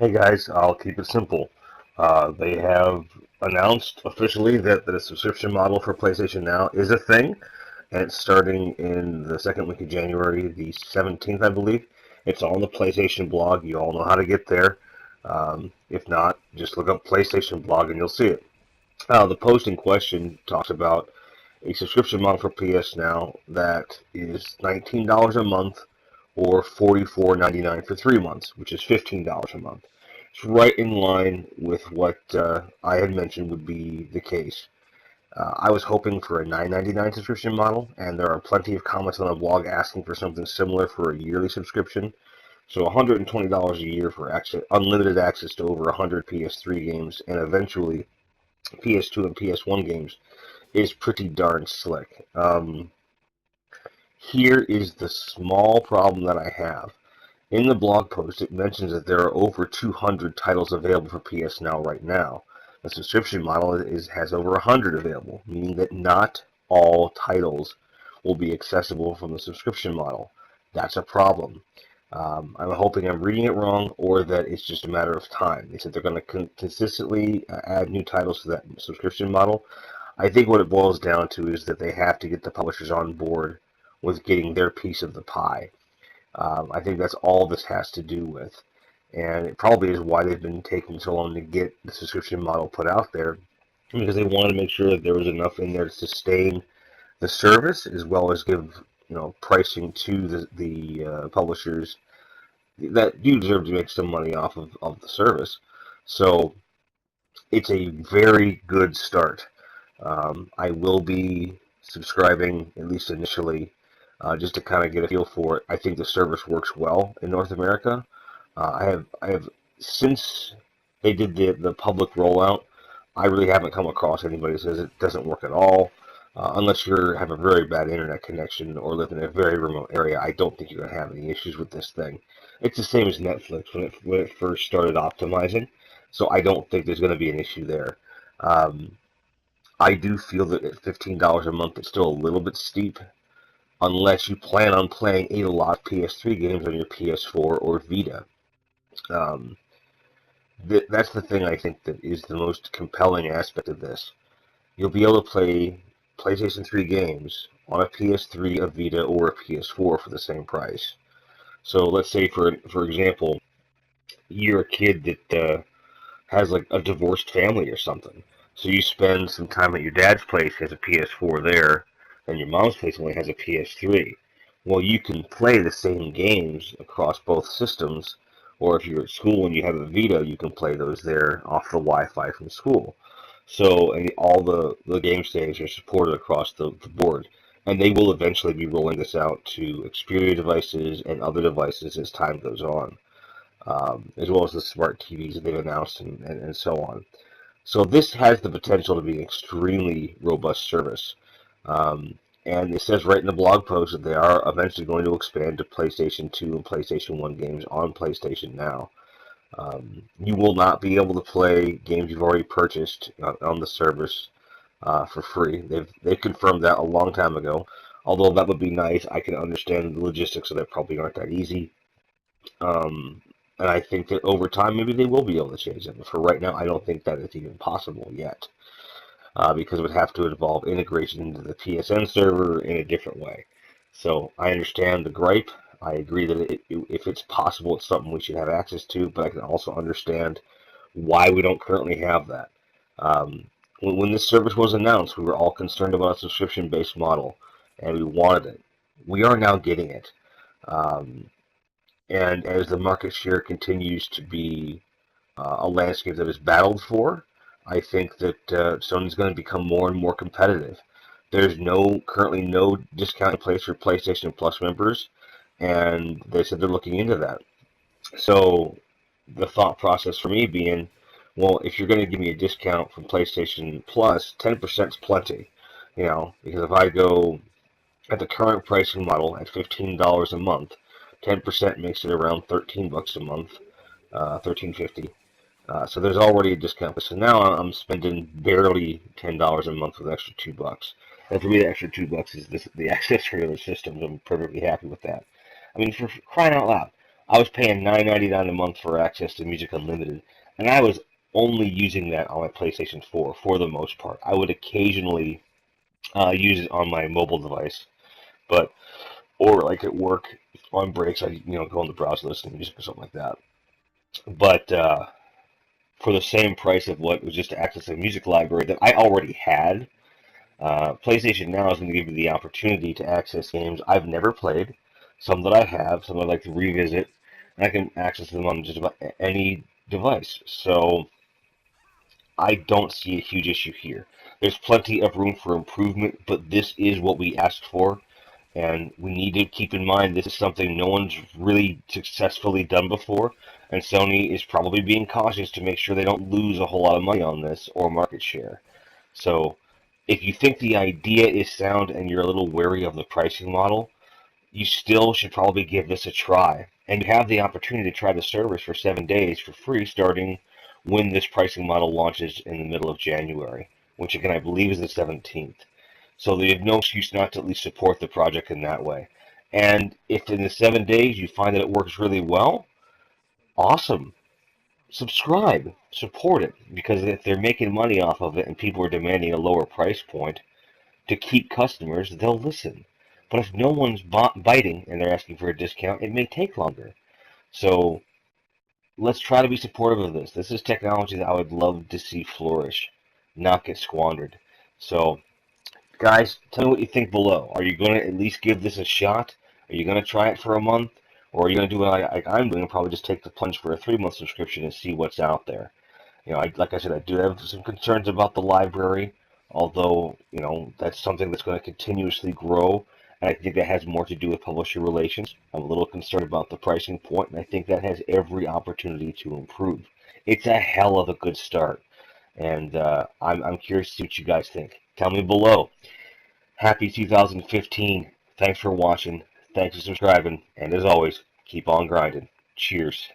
Hey guys, I'll keep it simple. They have announced officially that the subscription model for PlayStation Now is a thing, and it's starting in the second week of January, the 17th, I believe. It's on the PlayStation blog. You all know how to get there. If not, just look up PlayStation blog and you'll see it. The post in question talks about a subscription model for PS Now that is $19 a month or $44.99 for 3 months, which is $15 a month. It's right in line with what I had mentioned would be the case. I was hoping for a $9.99 subscription model, and there are plenty of comments on the blog asking for something similar for a yearly subscription. So $120 a year for unlimited access to over 100 PS3 games and eventually PS2 and PS1 games is pretty darn slick. Here is the small problem that I have. In the blog post, it mentions that there are over 200 titles available for PS Now right now. The subscription model has over 100 available, meaning that not all titles will be accessible from the subscription model. That's a problem. I'm hoping I'm reading it wrong or that it's just a matter of time. They said they're going to consistently add new titles to that subscription model. I think what it boils down to is that they have to get the publishers on board with getting their piece of the pie. I think that's all this has to do with. And it probably is why they've been taking so long to get the subscription model put out there, because they wanted to make sure that there was enough in there to sustain the service as well as give pricing to the publishers that do deserve to make some money off of the service. So it's a very good start. I will be subscribing, at least initially, just to kind of get a feel for it. I think the service works well in North America. I have since they did the public rollout, I really haven't come across anybody who says it doesn't work at all. Unless you have a very bad internet connection or live in a very remote area, I don't think you're going to have any issues with this thing. It's the same as Netflix when it first started optimizing, so I don't think there's going to be an issue there. Um, I do feel that at $15 a month, it's still a little bit steep, unless you plan on playing a lot of PS3 games on your PS4 or Vita. Um, that's the thing I think that is the most compelling aspect of this. You'll be able to play PlayStation 3 games on a PS3, a Vita, or a PS4 for the same price. So let's say, for example, you're a kid that has like a divorced family or something. So you spend some time at your dad's place, has a PS4 there, and your mom's place only has a PS3. Well, you can play the same games across both systems, or if you're at school and you have a Vita, you can play those there off the Wi-Fi from school. So, and all the game standards are supported across the board. And they will eventually be rolling this out to Xperia devices and other devices as time goes on, as well as the smart TVs that they've announced and so on. So this has the potential to be an extremely robust service. And it says right in the blog post that they are eventually going to expand to PlayStation 2 and PlayStation 1 games on PlayStation Now. You will not be able to play games you've already purchased on the service for free. They've confirmed that a long time ago. Although that would be nice, I can understand the logistics of that probably aren't that easy. And I think that over time, maybe they will be able to change it. But for right now, I don't think that it's even possible yet, because it would have to involve integration into the PSN server in a different way. So I understand the gripe. I agree that if it's possible, it's something we should have access to, but I can also understand why we don't currently have that. When this service was announced, we were all concerned about a subscription-based model, and we wanted it. We are now getting it. Um, and as the market share continues to be a landscape that is battled for, I think that Sony's going to become more and more competitive. There's currently no discount in place for PlayStation Plus members, and they said they're looking into that. So the thought process for me being, well, if you're going to give me a discount from PlayStation Plus, 10% is plenty, because if I go at the current pricing model at $15 a month, 10% makes it around $13 a month, 13.50. So there's already a discount. So now I'm spending barely $10 a month with an extra $2. And for me, the extra $2 is the access for the other systems. I'm perfectly happy with that. I mean, for crying out loud, I was paying $9.99 a month for access to Music Unlimited, and I was only using that on my PlayStation 4 for the most part. I would occasionally use it on my mobile device, but or like at work on breaks, I go in the browser, listen to music or something like that. But for the same price of what was just to access a music library that I already had, PlayStation Now is going to give you the opportunity to access games I've never played, some that I have, some I'd like to revisit, and I can access them on just about any device. So I don't see a huge issue here. There's plenty of room for improvement, but this is what we asked for, and we need to keep in mind this is something no one's really successfully done before, and Sony is probably being cautious to make sure they don't lose a whole lot of money on this or market share. So if you think the idea is sound and you're a little wary of the pricing model, you still should probably give this a try. And you have the opportunity to try the service for 7 days for free starting when this pricing model launches in the middle of January, which again I believe is the 17th. So they have no excuse not to at least support the project in that way. And if in the 7 days you find that it works really well, awesome. Subscribe, support it, because if they're making money off of it and people are demanding a lower price point to keep customers, they'll listen. But if no one's biting and they're asking for a discount, it may take longer. So let's try to be supportive of this. This is technology that I would love to see flourish, not get squandered. So guys, tell me what you think below. Are you going to at least give this a shot? Are you going to try it for a month? Or are you going to do what I'm doing and probably just take the plunge for a 3-month subscription and see what's out there? Like I said, I do have some concerns about the library, although, that's something that's going to continuously grow, and I think that has more to do with publisher relations. I'm a little concerned about the pricing point, and I think that has every opportunity to improve. It's a hell of a good start, and I'm curious to see what you guys think. Tell me below. Happy 2015. Thanks for watching. Thanks for subscribing. And as always, keep on grinding. Cheers.